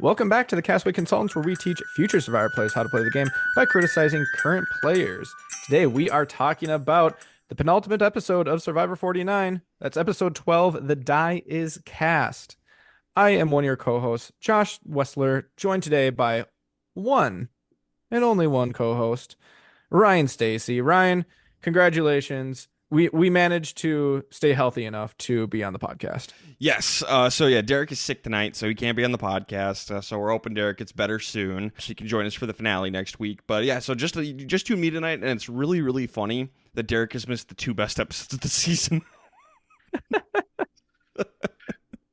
Welcome back to the Castaway Consultants, where we teach future Survivor players how to play the game by criticizing current players. Today, we are talking about the penultimate episode of Survivor 49. That's episode 12, The Die is Cast. I am one of your co-hosts, Josh Wessler, joined today by one and only one co-host, Ryan Stacy. Ryan, congratulations. We managed to stay healthy enough to be on the podcast. Yes. Derek is sick tonight, so he can't be on the podcast. So we're hoping Derek gets better soon, so he can join us for the finale next week. But yeah, so just you and me tonight, and it's really, really funny that Derek has missed the two best episodes of the season.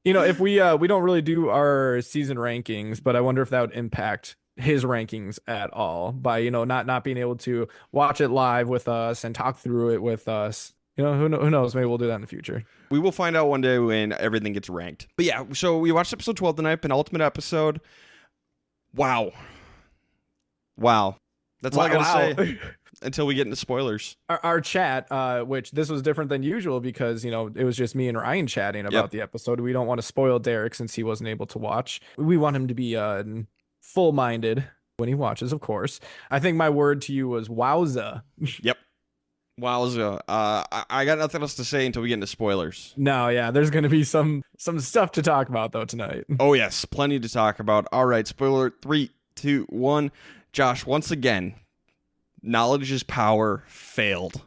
You know, if we don't really do our season rankings, but I wonder if that would impact his rankings at all by, not being able to watch it live with us and talk through it with us. Who knows? Maybe we'll do that in the future. We will find out one day when everything gets ranked. But yeah, so we watched episode 12 tonight, penultimate episode. Wow. That's all I gotta say until we get into spoilers. Our chat, which this was different than usual because, it was just me and Ryan chatting about the episode. We don't want to spoil Derek since he wasn't able to watch. We want him to be full-minded when he watches, of course. I think my word to you was wowza. Yep. Wowza. I got nothing else to say until we get into spoilers. No, yeah, there's going to be some stuff to talk about, though, tonight. Oh, yes, plenty to talk about. All right, spoiler 3, 2, 1. Josh, once again, knowledge is power failed.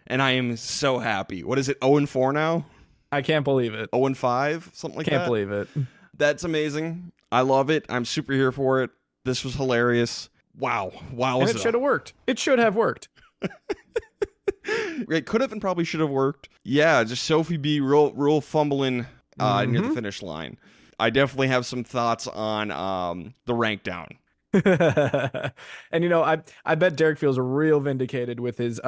And I am so happy. What is it, 0-4 now? I can't believe it. 0-5, something like that? Can't believe it. That's amazing. I love it. I'm super here for it. This was hilarious. Wow. And it should have worked. It should have worked. It could have and probably should have worked. Yeah, just Sophie B real fumbling near the finish line. I definitely have some thoughts on the rank down. And I bet Derek feels real vindicated with his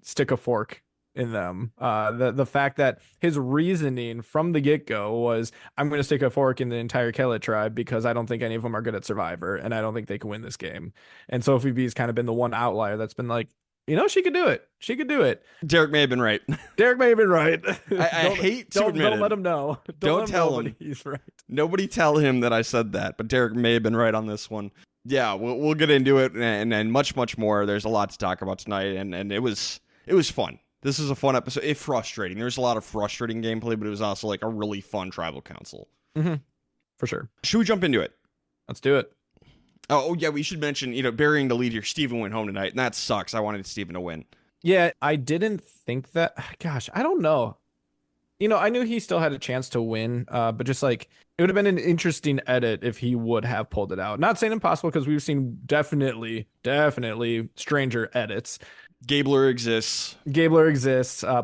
stick a fork in them. The fact that his reasoning from the get-go was, I'm going to stick a fork in the entire Kellet tribe because I don't think any of them are good at Survivor and I don't think they can win this game. And Sophie B's kind of been the one outlier that's been like, she could do it. She could do it. Derek may have been right. I hate to admit it. Don't let him know. Don't tell him. He's right. Nobody tell him that I said that, but Derek may have been right on this one. Yeah, we'll get into it and much, much more. There's a lot to talk about tonight, and it was fun. This is a fun episode. It's frustrating. There's a lot of frustrating gameplay, but it was also like a really fun tribal council. Mm-hmm. For sure. Should we jump into it? Let's do it. Oh, yeah, we should mention, burying the lead here. Steven went home tonight, and that sucks. I wanted Steven to win. Yeah, I didn't think that. Gosh, I don't know. I knew he still had a chance to win, but just like, it would have been an interesting edit if he would have pulled it out. Not saying impossible, because we've seen definitely stranger edits. Gabler exists.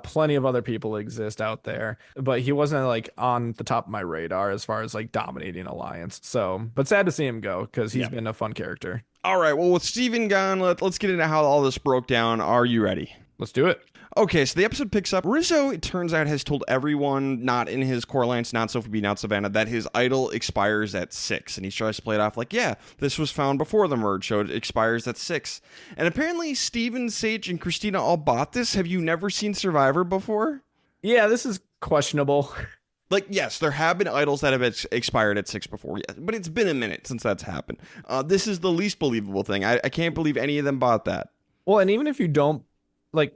Plenty of other people exist out there, but he wasn't like on the top of my radar as far as like dominating Alliance. So, but sad to see him go because he's been a fun character. All right. Well, with Steven gone, let's get into how all this broke down. Are you ready? Let's do it. Okay, so the episode picks up. Rizzo, it turns out, has told everyone, not in his core alliance, not Sophie B, not Savannah, that his idol expires at 6. And he tries to play it off like, yeah, this was found before the merge, so it expires at 6. And apparently Steven, Sage, and Christina all bought this. Have you never seen Survivor before? Yeah, this is questionable. Like, yes, there have been idols that have expired at 6 before, yes, but it's been a minute since that's happened. This is the least believable thing. I can't believe any of them bought that. Well, and even if you don't, like...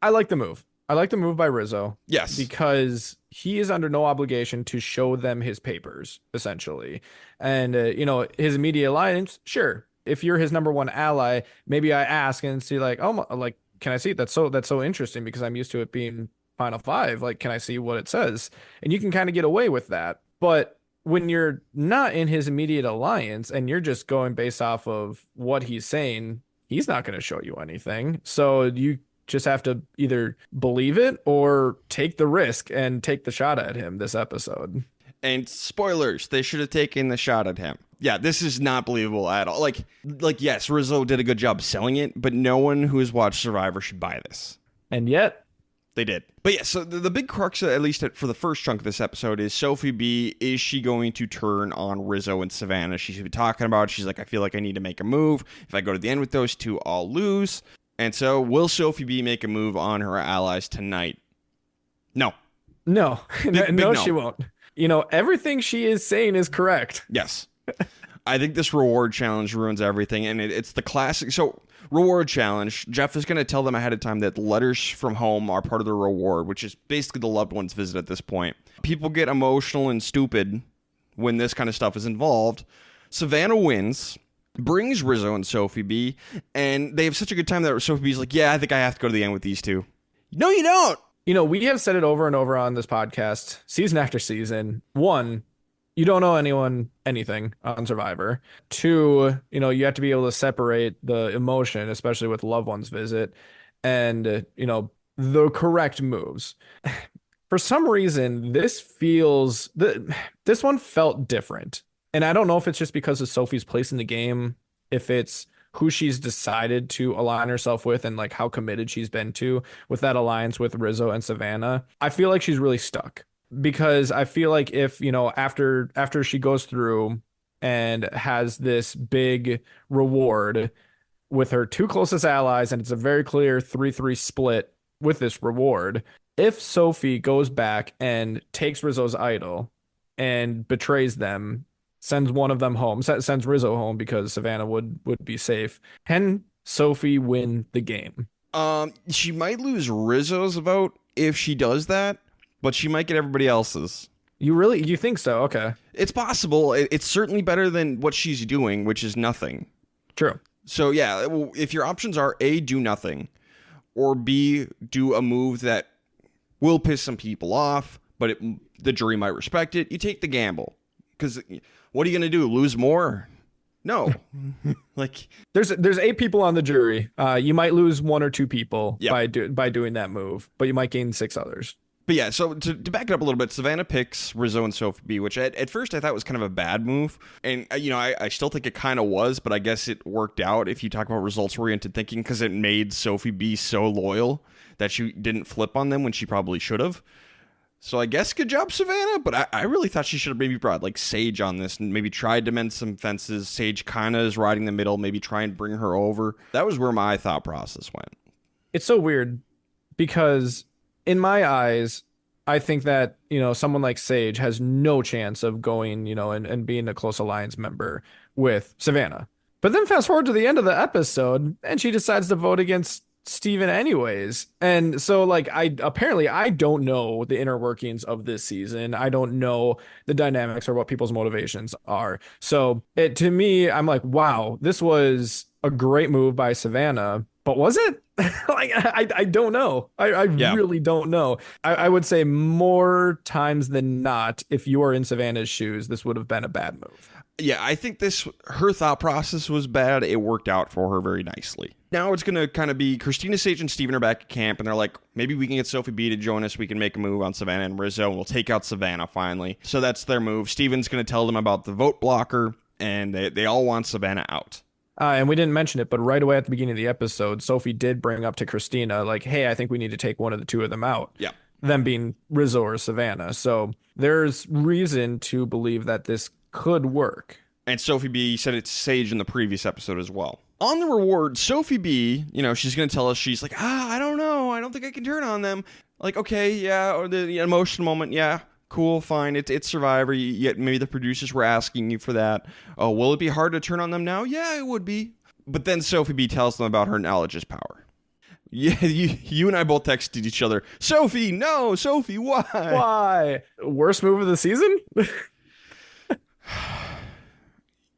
I like the move. I like the move by Rizzo. Yes. Because he is under no obligation to show them his papers, essentially. And, his immediate alliance, sure. If you're his number one ally, maybe I ask and see like, oh, like, can I see it? That's so interesting because I'm used to it being Final 5. Like, can I see what it says? And you can kind of get away with that. But when you're not in his immediate alliance and you're just going based off of what he's saying, he's not going to show you anything. So you just have to either believe it or take the risk and take the shot at him this episode. And spoilers, they should have taken the shot at him. Yeah, this is not believable at all. Like yes, Rizzo did a good job selling it, but no one who has watched Survivor should buy this. And yet they did. But yeah, so the big crux, at least for the first chunk of this episode, is Sophie B. Is she going to turn on Rizzo and Savannah? She's been talking about, she's like, I feel like I need to make a move. If I go to the end with those two, I'll lose. And so, will Sophie B make a move on her allies tonight? No. No. Big no, no. she won't. Everything she is saying is correct. Yes. I think this reward challenge ruins everything, and it's the classic. So, reward challenge. Jeff is going to tell them ahead of time that letters from home are part of the reward, which is basically the loved one's visit at this point. People get emotional and stupid when this kind of stuff is involved. Savannah wins, brings Rizzo and Sophie B, and they have such a good time that Sophie B's like, yeah, I think I have to go to the end with these two. No, you don't. You know, we have said it over and over on this podcast, season after season. One, you don't know anything on Survivor. Two, you know, you have to be able to separate the emotion, especially with loved ones visit, and, the correct moves. For some reason, this one felt different. And I don't know if it's just because of Sophie's place in the game, if it's who she's decided to align herself with and like how committed she's been to with that alliance with Rizzo and Savannah. I feel like she's really stuck because I feel like if, after she goes through and has this big reward with her two closest allies, and it's a very clear 3-3 split with this reward, if Sophie goes back and takes Rizzo's idol and betrays them, sends one of them home, sends Rizzo home because Savannah would be safe, can Sophie win the game? She might lose Rizzo's vote if she does that, but she might get everybody else's. You think so? Okay. It's possible. It's certainly better than what she's doing, which is nothing. True. So yeah, if your options are A, do nothing, or B, do a move that will piss some people off, but the jury might respect it, you take the gamble. Because what are you going to do? Lose more? No. Like there's 8 people on the jury. You might lose 1 or 2 people by doing that move, but you might gain 6 others. But yeah, so to back it up a little bit, Savannah picks Rizzo and Sophie B, which at first I thought was kind of a bad move. And, I still think it kind of was, but I guess it worked out if you talk about results-oriented thinking, because it made Sophie B so loyal that she didn't flip on them when she probably should have. So I guess good job, Savannah, but I really thought she should have maybe brought like Sage on this and maybe tried to mend some fences. Sage kind of is riding the middle, maybe try and bring her over. That was where my thought process went. It's so weird because in my eyes, I think that, someone like Sage has no chance of going, and being a close alliance member with Savannah. But then fast forward to the end of the episode and she decides to vote against Steven anyways. And so like I don't know the inner workings of this season. I don't know the dynamics or what people's motivations are. So to me, I'm like, wow, this was a great move by Savannah, but was it? Like I don't know. I really don't know. I would say more times than not, if you are in Savannah's shoes, this would have been a bad move. Yeah, I think her thought process was bad. It worked out for her very nicely. Now it's going to kind of be Christina, Sage, and Steven are back at camp, and they're like, maybe we can get Sophie B to join us. We can make a move on Savannah and Rizzo, and we'll take out Savannah finally. So that's their move. Steven's going to tell them about the vote blocker, and they all want Savannah out. And we didn't mention it, but right away at the beginning of the episode, Sophie did bring up to Christina, like, hey, I think we need to take one of the two of them out. Yeah. Them being Rizzo or Savannah. So there's reason to believe that this could work. And Sophie B said it's Sage in the previous episode as well. On the reward, Sophie B, she's going to tell us, she's like, I don't know. I don't think I can turn on them. Like, okay, yeah, or the emotional moment, yeah, cool, fine. It's Survivor. Yet maybe the producers were asking you for that. Oh, will it be hard to turn on them now? Yeah, it would be. But then Sophie B tells them about her knowledge is power. Yeah, you and I both texted each other, Sophie, no, Sophie, why? Why? Worst move of the season?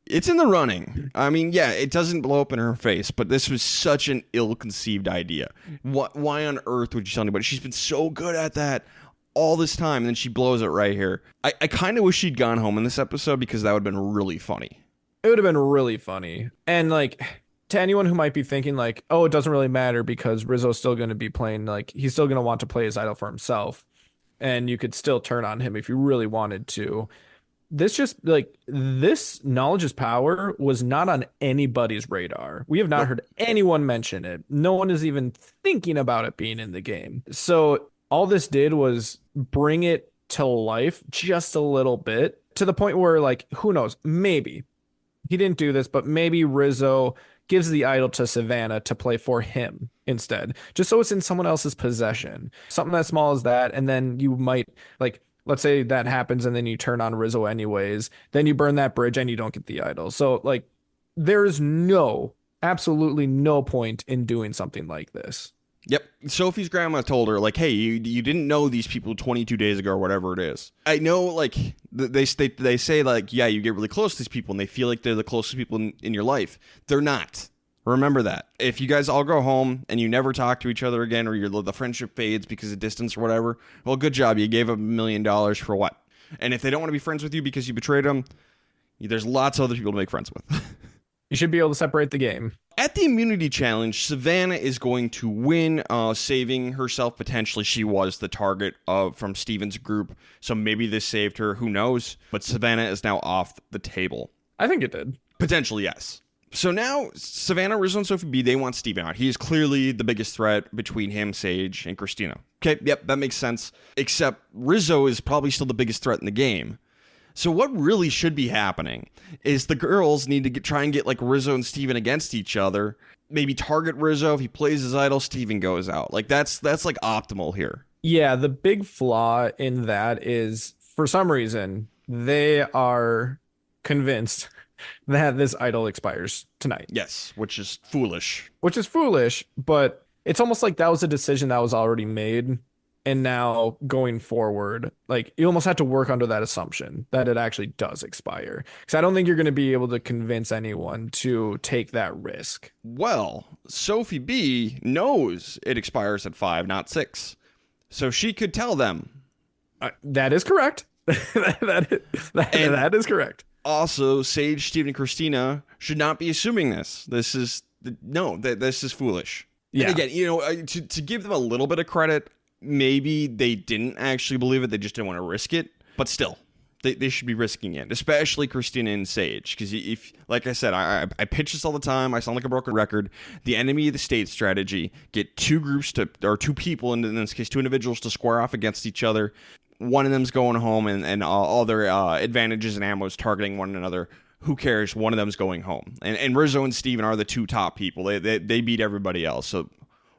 It's in the running. I mean, yeah, it doesn't blow up in her face, but this was such an ill-conceived idea. Why on earth would you tell anybody? She's been so good at that all this time, and then she blows it right here. I kind of wish she'd gone home in this episode because that would have been really funny. It would have been really funny. And, like, to anyone who might be thinking, like, oh, it doesn't really matter because Rizzo's still going to be playing, like, he's still going to want to play his idol for himself, and you could still turn on him if you really wanted to. This knowledge is power was not on anybody's radar. We have not heard anyone mention it. No one is even thinking about it being in the game. So all this did was bring it to life just a little bit to the point where, like, who knows? Maybe he didn't do this, but maybe Rizzo gives the idol to Savannah to play for him instead, just so it's in someone else's possession. Something as small as that. And then you might, like, let's say that happens and then you turn on Rizzo anyways, then you burn that bridge and you don't get the idol. So like there's absolutely no point in doing something like this. Yep. Sophie's grandma told her, like, hey, you didn't know these people 22 days ago or whatever it is. I know, like, they say, like, yeah, you get really close to these people and they feel like they're the closest people in your life. They're not. Remember that. If you guys all go home and you never talk to each other again, or the friendship fades because of distance or whatever, well, good job. You gave up $1,000,000 for what? And if they don't want to be friends with you because you betrayed them, there's lots of other people to make friends with. You should be able to separate the game. At the immunity challenge, Savannah is going to win, saving herself potentially. She was the target from Steven's group, so maybe this saved her. Who knows? But Savannah is now off the table. I think it did. Potentially, yes. So now, Savannah, Rizzo, and Sophie B, they want Steven out. He is clearly the biggest threat between him, Sage, and Christina. Okay, yep, that makes sense. Except Rizzo is probably still the biggest threat in the game. So what really should be happening is the girls need to try and get like Rizzo and Steven against each other. Maybe target Rizzo. If he plays his idol, Steven goes out. Like that's like optimal here. Yeah, the big flaw in that is for some reason they are convinced that this idol expires tonight. Yes, which is foolish. But it's almost like that was a decision that was already made. And now going forward, like you almost have to work under that assumption that it actually does expire. Because I don't think you're going to be able to convince anyone to take that risk. Well, Sophie B knows it expires at 5, not 6. So she could tell them. That is correct. that is correct. Also, Sage, Steven, and Christina should not be assuming this. This is foolish. Yeah. And again, to give them a little bit of credit, maybe they didn't actually believe it. They just didn't want to risk it. But still, they should be risking it, especially Christina and Sage. Because if, like I said, I pitch this all the time. I sound like a broken record. The enemy of the state strategy: get two people, and in this case, two individuals, to square off against each other. One of them's going home, and all their advantages and ammo is targeting one another. Who cares? One of them's going home. And Rizzo and Steven are the two top people. They beat everybody else. So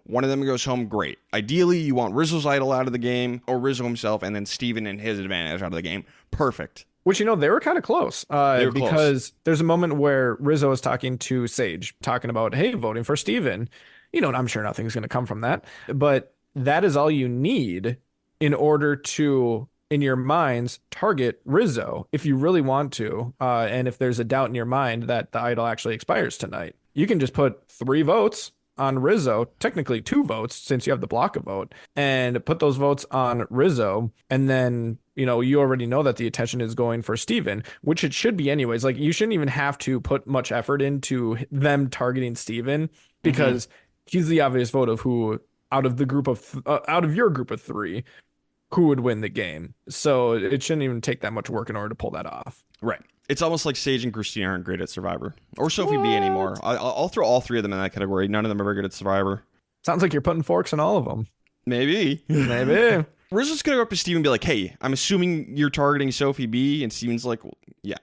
one of them goes home, great. Ideally, you want Rizzo's idol out of the game, or Rizzo himself, and then Steven and his advantage out of the game. Perfect. Which, they were kind of close. Because there's a moment where Rizzo is talking to Sage, talking about, hey, voting for Steven. And I'm sure nothing's going to come from that. But that is all you need in order to, in your minds, target Rizzo if you really want to. And if there's a doubt in your mind that the idol actually expires tonight, you can just put 3 votes on Rizzo, technically 2 votes since you have the block of vote, and put those votes on Rizzo. And then, you already know that the attention is going for Steven, which it should be anyways. Like, you shouldn't even have to put much effort into them targeting Steven because he's the obvious vote of who out of your group of 3 who would win the game. So it shouldn't even take that much work in order to pull that off. Right. It's almost like Sage and Christina aren't great at Survivor. Or Sophie B anymore. I'll throw all 3 of them in that category. None of them are very good at Survivor. Sounds like you're putting forks in all of them. Maybe. Rizzo's going to go up to Steven and be like, hey, I'm assuming you're targeting Sophie B. And Steven's like, well, yeah.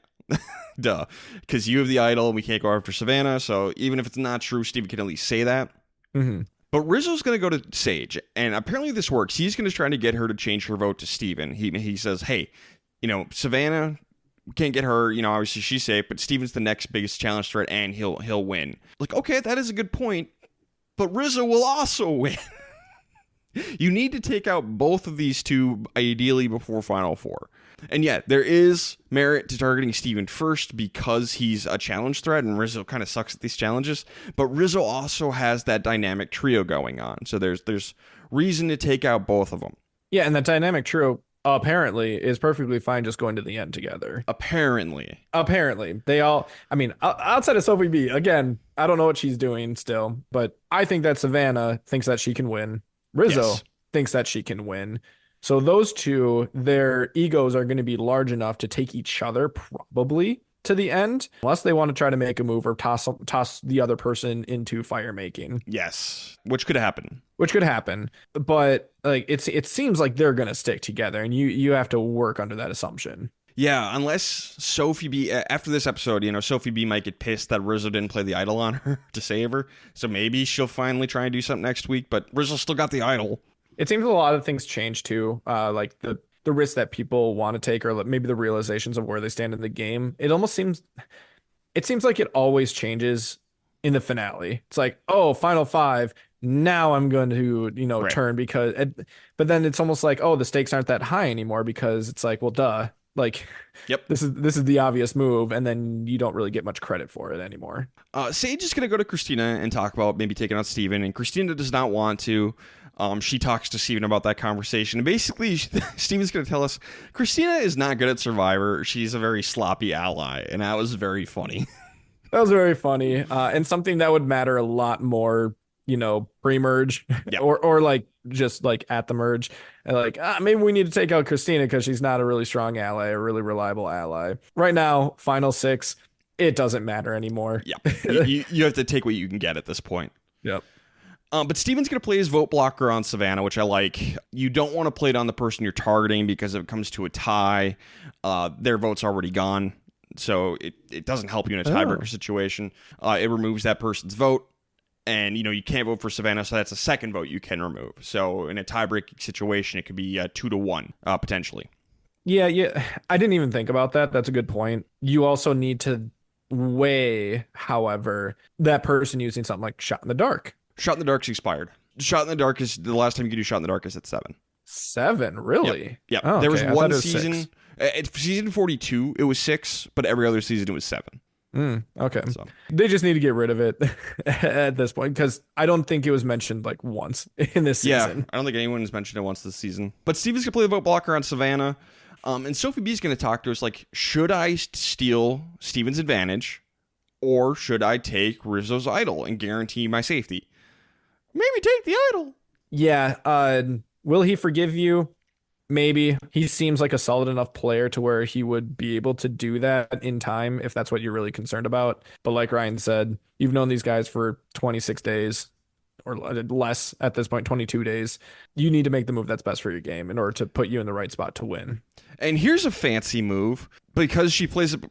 Duh. Because you have the idol and we can't go after Savannah. So even if it's not true, Steven can at least say that. Mm-hmm. But Rizzo's going to go to Sage, and apparently this works. He's going to try to get her to change her vote to Steven. He says, hey, Savannah, can't get her, obviously she's safe, but Steven's the next biggest challenge threat, and he'll win. Like, okay, that is a good point, but Rizzo will also win. You need to take out both of these two, ideally, before Final Four. And yeah, there is merit to targeting Steven first because he's a challenge threat and Rizzo kind of sucks at these challenges. But Rizzo also has that dynamic trio going on. So there's reason to take out both of them. Yeah, and that dynamic trio apparently is perfectly fine just going to the end together. Apparently. They all, outside of Sophie B, again, I don't know what she's doing still, but I think that Savannah thinks that she can win. Rizzo thinks that she can win. So those two, their egos are going to be large enough to take each other probably to the end, unless they want to try to make a move or toss the other person into fire making. Yes, which could happen. But like it seems like they're going to stick together, and you have to work under that assumption. Yeah, unless Sophie B, after this episode, Sophie B might get pissed that Rizzo didn't play the idol on her to save her. So maybe she'll finally try and do something next week, but Rizzo still got the idol. It seems a lot of things change too. Like the the risks that people want to take, or maybe the realizations of where they stand in the game, it seems like it always changes in the finale. It's like, oh, final five. Now I'm going to, Right. turn but then it's almost like, oh, the stakes aren't that high anymore because it's like, well, duh. Like Yep. this is the obvious move, and then you don't really get much credit for it anymore. Sage is going to go to Christina and talk about maybe taking out Steven, and Christina does not want to. She talks to Steven about that conversation. And basically, Steven's going to tell us Christina is not good at Survivor. She's a very sloppy ally, and that was very funny. That was very funny, and something that would matter a lot more, pre-merge Yeah. or like just like at the merge. And like, maybe we need to take out Christina because she's not a really strong ally, a really reliable ally. Right now, final six, it doesn't matter anymore. Yeah. You have to take what you can get at this point. Yep. But Steven's going to play his vote blocker on Savannah, which I like. You don't want to play it on the person you're targeting because if it comes to a tie, their vote's already gone. So it doesn't help you in a tiebreaker situation. It removes that person's vote. And, you can't vote for Savannah, so that's a second vote you can remove. So in a tiebreaking situation, it could be 2-1, potentially. Yeah. I didn't even think about that. That's a good point. You also need to weigh, however, that person using something like Shot in the Dark. Shot in the Dark's expired. Shot in the Dark is the last time you can do Shot in the Dark is at 7. 7, really? Yep. Oh, There was okay. I one thought it was season. 6. Season 42, it was 6, but every other season it was 7. Okay. So. They just need to get rid of it at this point because I don't think it was mentioned like once in this season. Yeah, I don't think anyone has mentioned it once this season. But Steven's going to play the vote blocker on Savannah. And Sophie B's going to talk to us like, should I steal Steven's advantage or should I take Rizzo's idol and guarantee my safety? Maybe take the idol. Yeah. Will he forgive you? Maybe. He seems like a solid enough player to where he would be able to do that in time if that's what you're really concerned about. But like Ryan said, you've known these guys for 26 days or less at this point, 22 days. You need to make the move that's best for your game in order to put you in the right spot to win. And here's a fancy move because she plays it,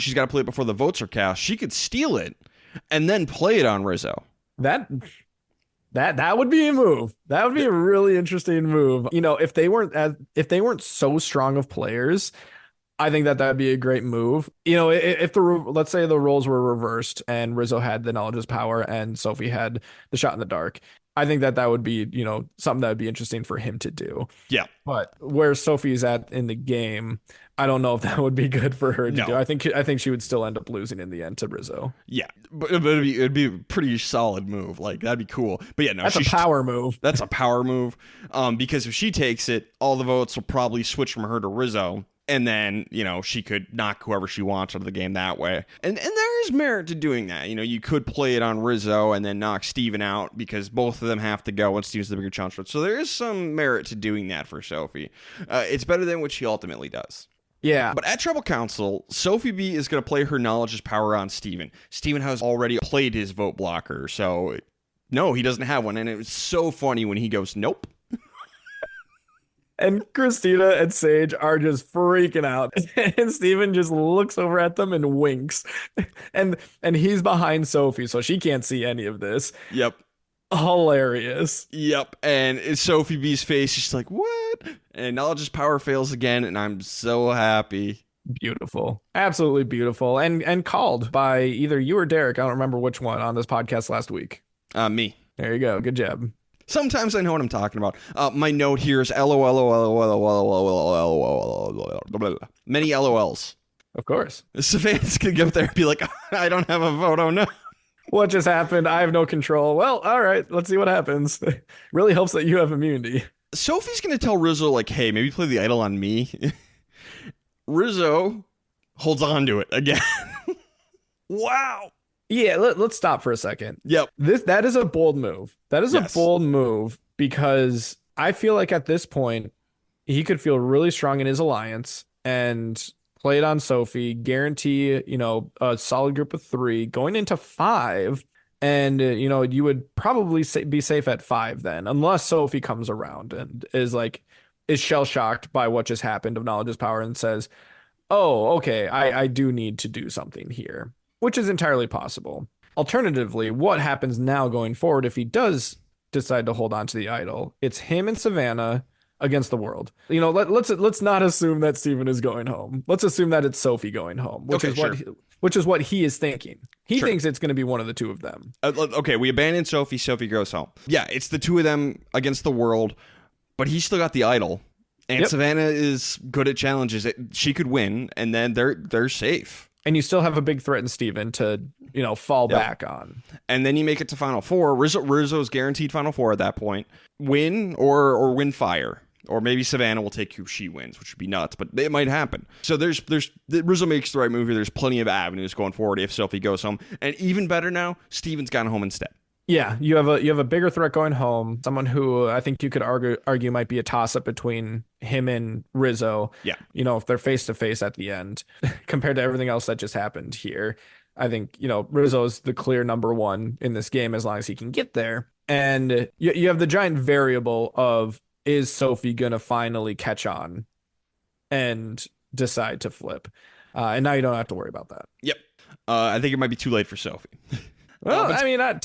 she's got to play it before the votes are cast. She could steal it and then play it on Rizzo. That would be a move. That would be a really interesting move. If they weren't so strong of players, I think that would be a great move. If let's say the roles were reversed and Rizzo had the knowledge is power and Sophie had the shot in the dark, I think that would be, something that would be interesting for him to do. Yeah. But where Sophie's at in the game, I don't know if that would be good for her to do. I think she would still end up losing in the end to Rizzo. Yeah, but it'd be a pretty solid move. Like that'd be cool. But yeah, no, that's a power move. That's a power move. Because if she takes it, all the votes will probably switch from her to Rizzo. And then, she could knock whoever she wants out of the game that way. And there is merit to doing that. You could play it on Rizzo and then knock Steven out because both of them have to go and Steven's the bigger challenge. So there is some merit to doing that for Sophie. It's better than what she ultimately does. Yeah. But at Tribal Council, Sophie B is going to play her knowledge as power on Steven. Steven has already played his vote blocker. So, no, he doesn't have one. And it was so funny when he goes, nope. And Christina and Sage are just freaking out. And Steven just looks over at them and winks. And he's behind Sophie, so she can't see any of this. Yep. Hilarious. Yep. And Sophie B's face is just like, what? And knowledge's power fails again, and I'm so happy. Beautiful. Absolutely beautiful. And called by either you or Derek. I don't remember which one on this podcast last week. Me. There you go. Good job. Sometimes I know what I'm talking about. My note here is many LOLs. Of course. Savannah's going to get up there and be like, I don't have a vote. Oh, no. What just happened? I have no control. Well, all right. Let's see what happens. Really helps that you have immunity. Sophie's going to tell Rizzo, like, hey, maybe play the idol on me. Rizzo holds on to it again. Wow. Yeah, let's stop for a second. Yep. That is a bold move. That is a bold move because I feel like at this point, he could feel really strong in his alliance and play it on Sophie, guarantee, a solid group of 3 going into 5. And, you would probably be safe at 5 then, unless Sophie comes around and is shell shocked by what just happened of knowledge is power and says, oh, okay, I do need to do something here, which is entirely possible. Alternatively, what happens now going forward if he does decide to hold on to the idol? It's him and Savannah against the world. Let's not assume that Steven is going home. Let's assume that it's Sophie going home, which is what he is thinking. He thinks it's going to be one of the two of them. Okay, we abandon Sophie. Sophie goes home. Yeah, it's the two of them against the world, but he's still got the idol. And Savannah is good at challenges. She could win, and then they're safe. And you still have a big threat in Steven to, fall back on. And then you make it to Final Four. Rizzo's guaranteed Final Four at that point. Win or win fire. Or maybe Savannah will take who she wins, which would be nuts, but it might happen. So Rizzo makes the right move here. There's plenty of avenues going forward if Sophie goes home. And even better now, Steven's gone home instead. Yeah, you have a bigger threat going home. Someone who I think you could argue might be a toss-up between him and Rizzo. Yeah. If they're face-to-face at the end, compared to everything else that just happened here. I think, Rizzo's the clear number one in this game as long as he can get there. And you have the giant variable of, is Sophie going to finally catch on and decide to flip? And now you don't have to worry about that. Yep. I think it might be too late for Sophie. Well, I mean, not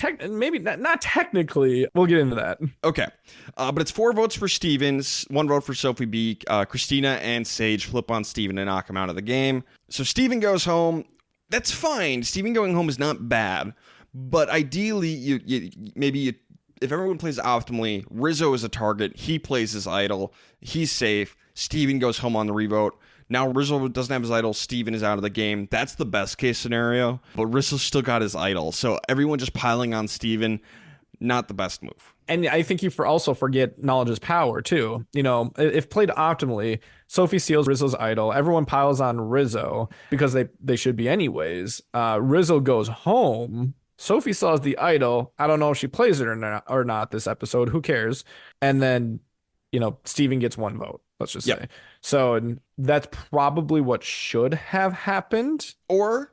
technically. We'll get into that. Okay. But it's 4 votes for Stevens, 1 vote for Sophie B. Christina and Sage flip on Steven to knock him out of the game. So Steven goes home. That's fine. Steven going home is not bad. But ideally, if everyone plays optimally, Rizzo is a target. He plays his idol. He's safe. Steven goes home on the revote. Now Rizzo doesn't have his idol. Steven is out of the game. That's the best case scenario. But Rizzo's still got his idol. So everyone just piling on Steven, not the best move. And I think you also forget knowledge is power, too. If played optimally, Sophie seals Rizzo's idol. Everyone piles on Rizzo because they should be anyways. Rizzo goes home. Sophie still has the idol. I don't know if she plays it or not this episode. Who cares? And then, Steven gets 1 vote. Let's just say. So that's probably what should have happened. Or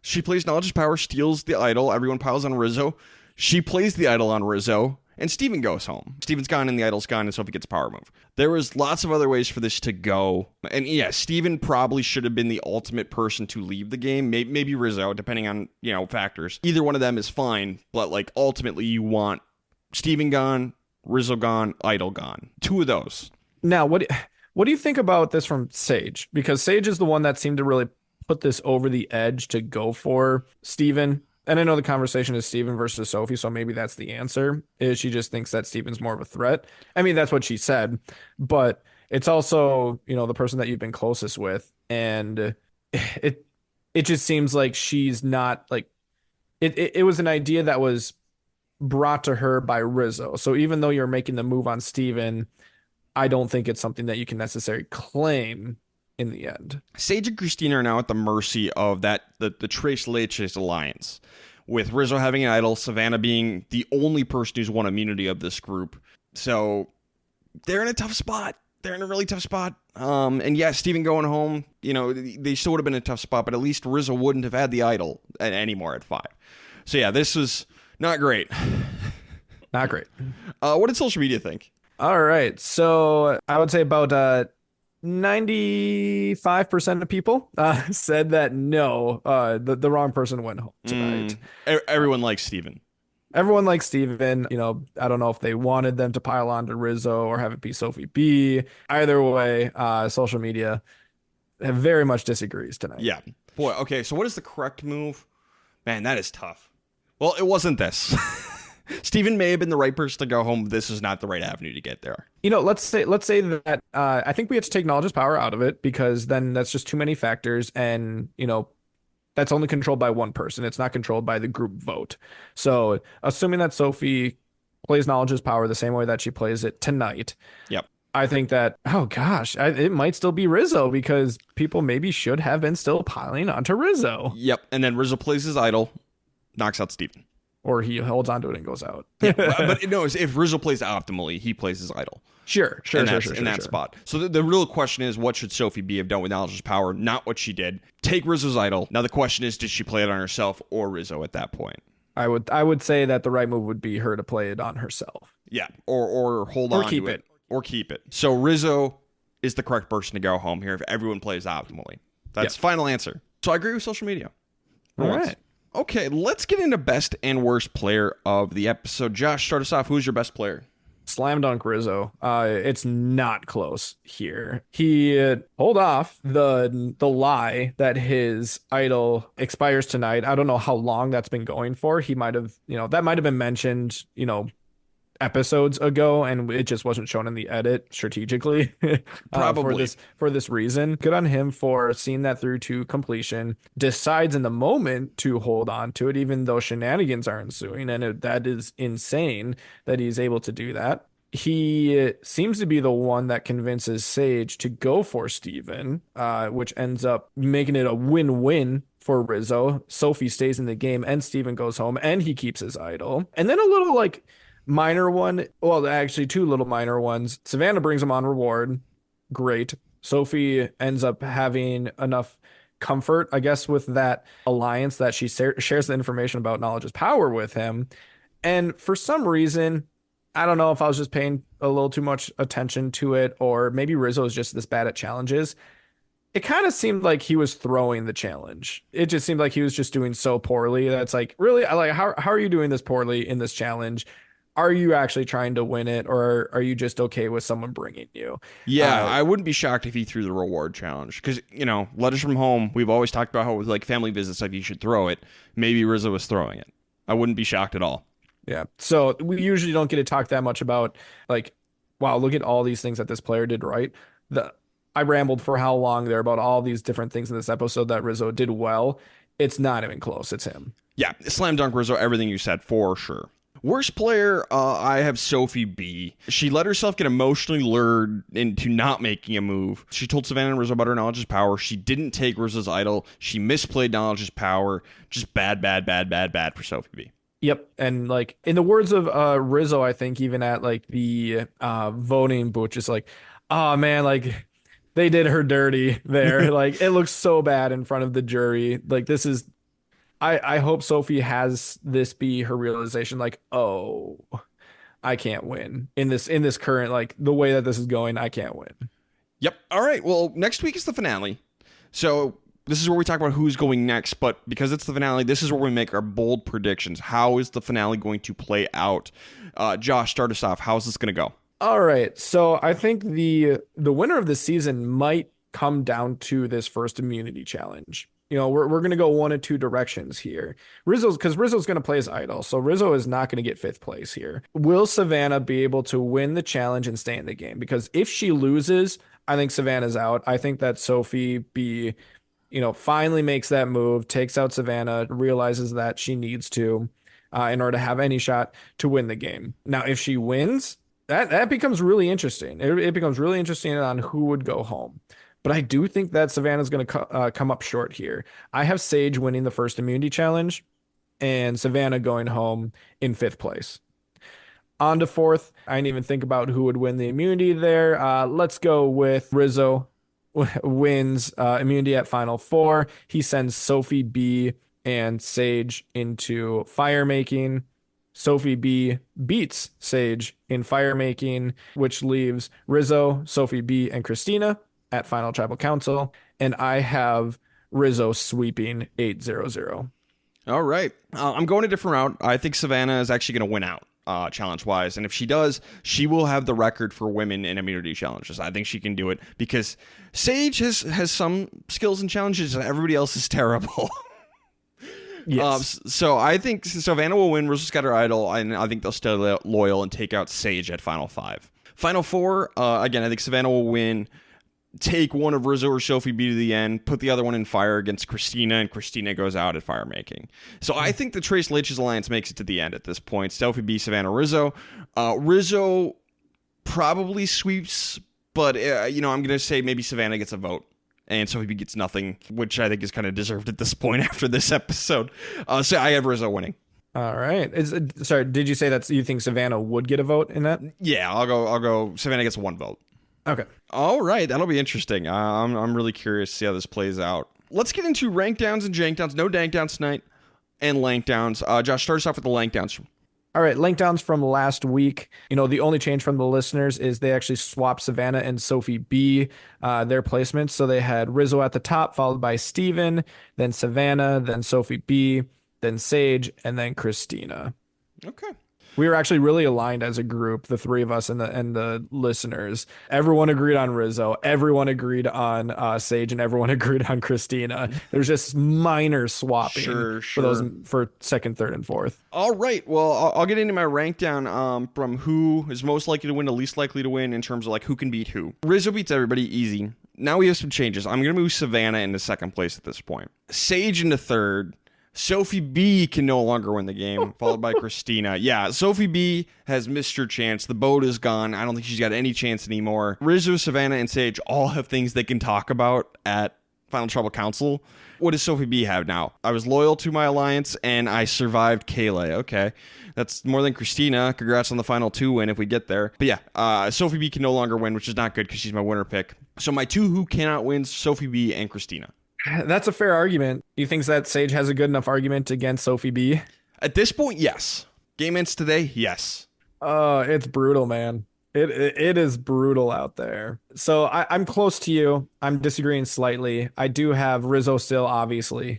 she plays knowledge is power, steals the idol. Everyone piles on Rizzo. She plays the idol on Rizzo, and Steven goes home. Steven's gone, and the idol's gone, and Sophie gets a power move. There was lots of other ways for this to go. And yeah, Steven probably should have been the ultimate person to leave the game. Maybe Rizzo, depending on, factors. Either one of them is fine, but ultimately you want Steven gone, Rizzo gone, idol gone. 2 of those. Now, what do you think about this from Sage? Because Sage is the one that seemed to really put this over the edge to go for Steven. And I know the conversation is Steven versus Sophie, so maybe that's the answer, is she just thinks that Steven's more of a threat. I mean, that's what she said, but it's also, the person that you've been closest with. And it just seems like she's not it was an idea that was brought to her by Rizzo. So even though you're making the move on Steven, I don't think it's something that you can necessarily claim in the end. Sage and Christina are now at the mercy of the Tres Leches alliance, with Rizzo having an idol, Savannah being the only person who's won immunity of this group. So they're in a tough spot. They're in a really tough spot. And yeah, Steven going home, they still would have been in a tough spot, but at least Rizzo wouldn't have had the idol anymore at 5. So yeah, this was not great. Not great. What did social media think? All right. So I would say about 95% of people said that no, the wrong person went home tonight. Everyone likes Steven. Everyone likes Steven. I don't know if they wanted them to pile on to Rizzo or have it be Sophie B. Either way, social media very much disagrees tonight. Yeah. Boy, okay, so what is the correct move? Man, that is tough. Well, it wasn't this. Steven may have been the right person to go home, but this is not the right avenue to get there. Let's say that I think we have to take knowledge's power out of it, because then that's just too many factors, and that's only controlled by one person. It's not controlled by the group vote. So assuming that Sophie plays knowledge's power the same way that she plays it tonight. Yep. I think that, it might still be Rizzo, because people maybe should have been still piling onto Rizzo. Yep. And then Rizzo plays his idol, knocks out Steven. Or he holds onto it and goes out. Yeah, but no, if Rizzo plays optimally, he plays his idol. Sure. In that spot. So the real question is, what should Sophie B have done with knowledge's power? Not what she did. Take Rizzo's idol. Now the question is, did she play it on herself or Rizzo at that point? I would say that the right move would be her to play it on herself. Yeah, or hold on keep to it. Or keep it. So Rizzo is the correct person to go home here if everyone plays optimally. That's final answer. So I agree with social media. All right. Okay, let's get into best and worst player of the episode. Josh, start us off. Who's your best player? Slam dunk Rizzo. It's not close here. He pulled off the lie that his idol expires tonight. I don't know how long that's been going for. He might have, that might have been mentioned, episodes ago, and it just wasn't shown in the edit strategically for Probably. this reason. Good on him for seeing that through to completion. Decides in the moment to hold on to it, even though shenanigans are ensuing, and that is insane that he's able to do that. He seems to be the one that convinces Sage to go for Steven, which ends up making it a win-win for Rizzo. Sophie stays in the game and Steven goes home and he keeps his idol. And then a little like minor one. Well, actually, two little minor ones. Savannah brings him on reward. Great. Sophie ends up having enough comfort, I guess, with that alliance that she shares the information about knowledge is power with him. And for some reason, I don't know if I was just paying a little too much attention to it, or maybe Rizzo is just this bad at challenges. It kind of seemed like he was throwing the challenge. It just seemed like he was just doing so poorly. That's like, really, I like how are you doing this poorly in this challenge? Are you actually trying to win it, or are you just okay with someone bringing you? Yeah, I wouldn't be shocked if he threw the reward challenge because, letters from home, we've always talked about how with like family visits, like you should throw it. Maybe Rizzo was throwing it. I wouldn't be shocked at all. Yeah. So we usually don't get to talk that much about like, wow, look at all these things that this player did right. I rambled for how long there about all these different things in this episode that Rizzo did well. It's not even close. It's him. Yeah, slam dunk Rizzo, everything you said, for sure. Worst player, I have Sophie B. She let herself get emotionally lured into not making a move. She told Savannah and Rizzo about her knowledge is power. She didn't take Rizzo's idol. She misplayed knowledge is power. Just bad, bad, bad, bad, bad for Sophie B. Yep. And like in the words of Rizzo, I think even at like the voting booth, just like, oh man, like they did her dirty there. Like it looks so bad in front of the jury. Like this is I hope Sophie has this be her realization, like, oh, I can't win in this current, like the way that this is going, I can't win. Yep. All right. Well, next week is the finale. So this is where we talk about who's going next. But because it's the finale, this is where we make our bold predictions. How is the finale going to play out? Josh, start us off. How is this going to go? All right. So I think the winner of the season might come down to this first immunity challenge. We're going to go one of two directions here. Because Rizzo's going to play his idol. So Rizzo is not going to get fifth place here. Will Savannah be able to win the challenge and stay in the game? Because if she loses, I think Savannah's out. I think that Sophie B, finally makes that move, takes out Savannah, realizes that she needs to in order to have any shot to win the game. Now, if she wins, that becomes really interesting. It becomes really interesting on who would go home. But I do think that Savannah's going to come up short here. I have Sage winning the first immunity challenge and Savannah going home in fifth place. On to fourth. I didn't even think about who would win the immunity there. Let's go with Rizzo wins immunity at final four. He sends Sophie B and Sage into fire making. Sophie B beats Sage in fire making, which leaves Rizzo, Sophie B, and Christina at Final Tribal Council, and I have Rizzo sweeping 8-0-0. All right. I'm going a different route. I think Savannah is actually going to win out challenge-wise, and if she does, she will have the record for women in immunity challenges. I think she can do it because Sage has some skills and challenges, and everybody else is terrible. Yes. So I think Savannah will win. Rizzo's got her idol, and I think they'll stay loyal and take out Sage at Final 5. Final 4, again, I think Savannah will win. Take one of Rizzo or Sophie B to the end, put the other one in fire against Christina, and Christina goes out at fire making. So I think the Trace Leches alliance makes it to the end at this point. Sophie B, Savannah, Rizzo. Rizzo probably sweeps, but I'm going to say maybe Savannah gets a vote. And Sophie B gets nothing, which I think is kind of deserved at this point after this episode. So I have Rizzo winning. All right. Sorry, did you say that you think Savannah would get a vote in that? Yeah, I'll go. Savannah gets one vote. Okay. All right, that'll be interesting. I'm really curious to see how this plays out. Let's get into rank downs and jank downs. No dank downs tonight, and lank downs. Josh, start us off with the lank downs. All right, link downs from last week. The only change from the listeners is they actually swapped Savannah and Sophie B, their placements. So they had Rizzo at the top, followed by Steven, then Savannah, then Sophie B, then Sage, and then Christina. Okay. We were actually really aligned as a group, the three of us and the listeners. Everyone agreed on Rizzo. Everyone agreed on Sage, and everyone agreed on Christina. There's just minor swapping Sure, for those sure. for second, third, and fourth. All right. Well, I'll get into my rank down from who is most likely to win to least likely to win in terms of like who can beat who. Rizzo beats everybody easy. Now we have some changes. I'm going to move Savannah into second place at this point. Sage into third. Sophie B can no longer win the game, followed by Christina. Yeah, Sophie B has missed her chance. The boat is gone. I don't think she's got any chance anymore. Rizzo, Savannah, and Sage all have things they can talk about at Final Trouble Council. What does Sophie B have now? I was loyal to my alliance, and I survived Kayla. Okay, that's more than Christina. Congrats on the final 2 win if we get there. But yeah, Sophie B can no longer win, which is not good because she's my winner pick. So my 2 who cannot win, Sophie B and Christina. That's a fair argument. You think that Sage has a good enough argument against Sophie B? At this point, yes. Game ends today, yes. It's brutal, man. It is brutal out there. So I'm close to you. I'm disagreeing slightly. I do have Rizzo still, obviously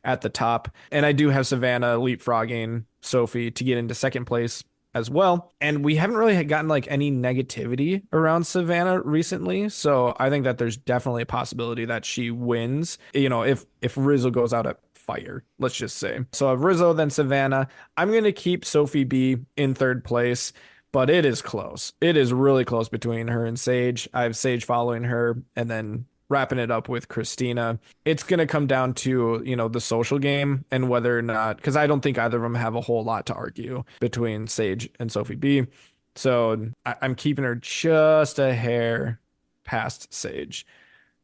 at the top, and I do have Savannah leapfrogging Sophie to get into second place as well. And we haven't really gotten like any negativity around Savannah recently. So I think that there's definitely a possibility that she wins, if Rizzo goes out at fire, let's just say. So I have Rizzo, then Savannah. I'm going to keep Sophie B in third place, but it is close. It is really close between her and Sage. I have Sage following her, and then wrapping it up with Christina. It's going to come down to, the social game and whether or not, because I don't think either of them have a whole lot to argue between Sage and Sophie B. So I'm keeping her just a hair past Sage,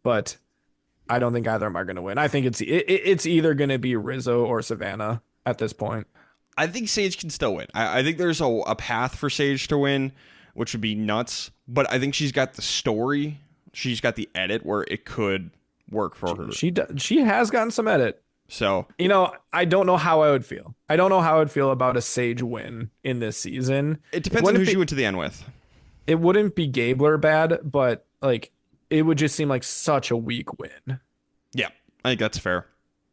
but I don't think either of them are going to win. I think it's either going to be Rizzo or Savannah at this point. I think Sage can still win. I think there's a path for Sage to win, which would be nuts. But I think she's got the story. She's got the edit where it could work for her. She has gotten some edit. So, I don't know how I would feel. I don't know how I would feel about a Sage win in this season. it depends on who she went to the end with. It wouldn't be Gabler bad, but like it would just seem like such a weak win. Yeah, I think that's fair.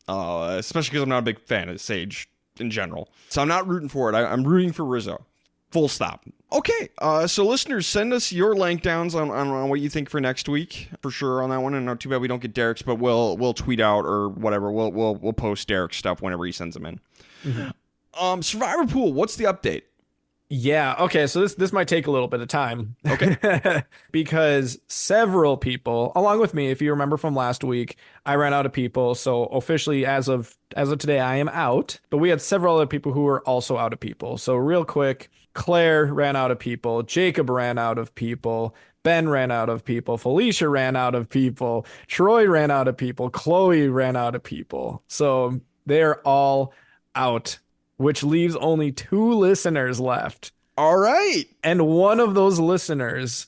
Especially because I'm not a big fan of Sage in general. So I'm not rooting for it. I'm rooting for Rizzo. Full stop. Okay, so listeners, send us your lank downs on what you think for next week, for sure on that one. And not too bad we don't get Derek's, but we'll tweet out or whatever. We'll post Derek's stuff whenever he sends them in. Mm-hmm. Survivor Pool, what's the update? Yeah, okay, so this might take a little bit of time. Okay. Because several people, along with me, if you remember from last week, I ran out of people. So officially as of today, I am out. But we had several other people who were also out of people. So real quick, Claire ran out of people, Jacob ran out of people, Ben ran out of people, Felicia ran out of people, Troy ran out of people, Chloe ran out of people. So they're all out, which leaves only 2 listeners left. All right. And one of those listeners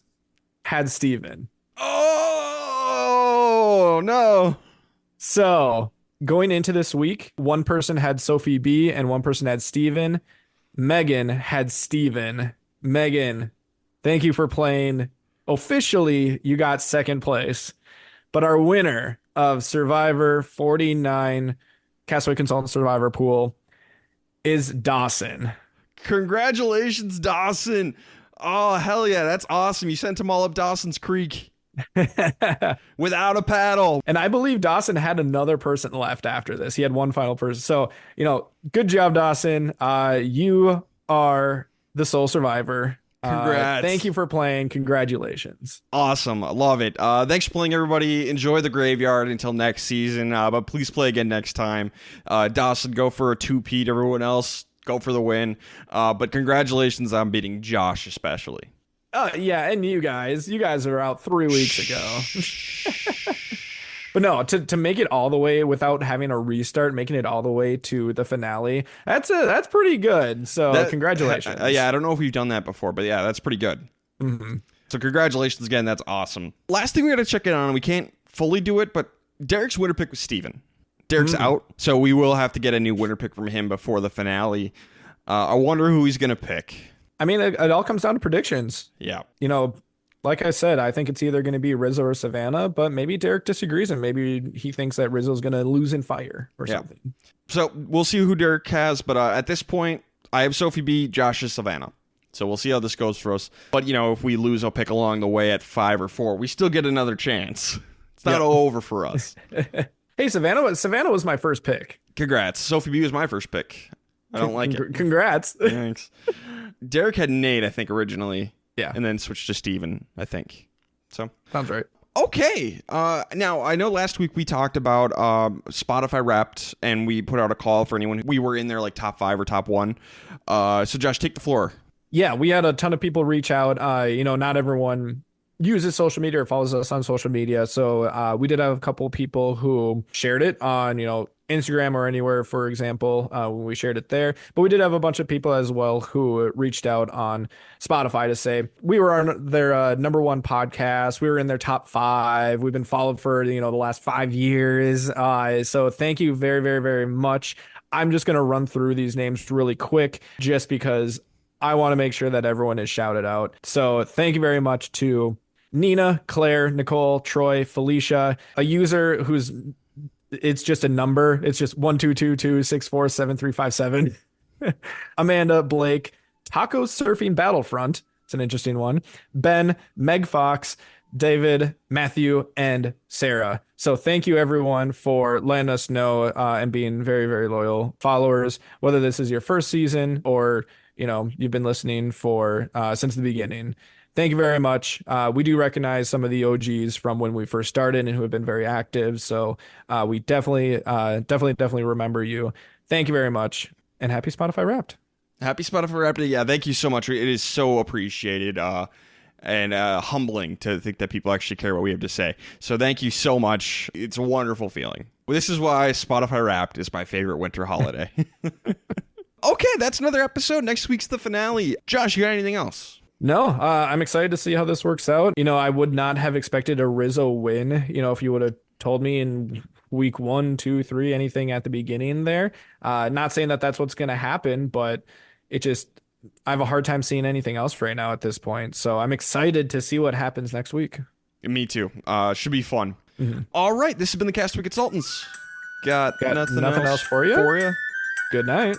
had Steven. Oh, no. So going into this week, one person had Sophie B and one person had Steven. Megan had Steven. Megan, thank you for playing. Officially, you got second place. But our winner of Survivor 49 Castaway Consultants Survivor Pool is Dawson. Congratulations, Dawson. Oh, hell yeah. That's awesome. You sent them all up Dawson's Creek without a paddle. And I believe Dawson had another person left after this. He had one final person. So, good job, Dawson. You are the sole survivor. Congrats. Thank you for playing. Congratulations. Awesome. Love it. Thanks for playing, everybody. Enjoy the graveyard until next season. But please play again next time. Dawson, go for a 2-peat. Everyone else, go for the win. But congratulations on beating Josh, especially. Yeah, and you guys are out 3 weeks ago. But no, to make it all the way without having a restart, making it all the way to the finale, that's pretty good. So congratulations. Yeah, I don't know if we've done that before, but yeah, that's pretty good. Mm-hmm. So congratulations again. That's awesome. Last thing we got to check in on, we can't fully do it, but Derek's winner pick was Steven. Derek's out, so we will have to get a new winner pick from him before the finale. I wonder who he's going to pick. I mean, it all comes down to predictions. Yeah. Like I said, I think it's either going to be Rizzo or Savannah, but maybe Derek disagrees and maybe he thinks that Rizzo's going to lose in fire or something. So we'll see who Derek has, but at this point, I have Sophie B, Josh is Savannah. So we'll see how this goes for us. But, if we lose, I'll pick along the way at 5 or 4. We still get another chance. It's not all over for us. Hey, Savannah was my first pick. Congrats. Sophie B was my first pick. I don't like it. Congrats. Thanks. Derek had Nate, I think, originally. Yeah. And then switched to Steven, I think. So sounds right. Okay. Now, I know last week we talked about Spotify Wrapped, and we put out a call for anyone. We were in there like top 5 or top 1. So, Josh, take the floor. Yeah, we had a ton of people reach out. Not everyone uses social media or follows us on social media. So we did have a couple people who shared it on, Instagram or anywhere, for example, when we shared it there. But we did have a bunch of people as well who reached out on Spotify to say we were on their number 1 podcast. We were in their top 5. We've been followed for, the last 5 years. So thank you very, very, very much. I'm just going to run through these names really quick just because I want to make sure that everyone is shouted out. So thank you very much to Nina, Claire, Nicole, Troy, Felicia, a user who's it's just a number. It's just 1222647357. Amanda, Blake, Taco Surfing Battlefront. It's an interesting one. Ben, Meg Fox, David, Matthew, and Sarah. So thank you everyone for letting us know and being very, very loyal followers, whether this is your first season or, you've been listening for since the beginning. Thank you very much. We do recognize some of the OGs from when we first started and who have been very active. So we definitely remember you. Thank you very much. And happy Spotify Wrapped. Happy Spotify Wrapped. Yeah, thank you so much. It is so appreciated and humbling to think that people actually care what we have to say. So thank you so much. It's a wonderful feeling. This is why Spotify Wrapped is my favorite winter holiday. Okay, that's another episode. Next week's the finale. Josh, you got anything else? No, I'm excited to see how this works out. I would not have expected a Rizzo win, if you would have told me in week 1, 2, 3, anything at the beginning there. Not saying that that's what's going to happen, but I have a hard time seeing anything else right now at this point. So I'm excited to see what happens next week. Me too. Should be fun. Mm-hmm. All right, this has been the Castaway Consultants. Got nothing else for you? Good night.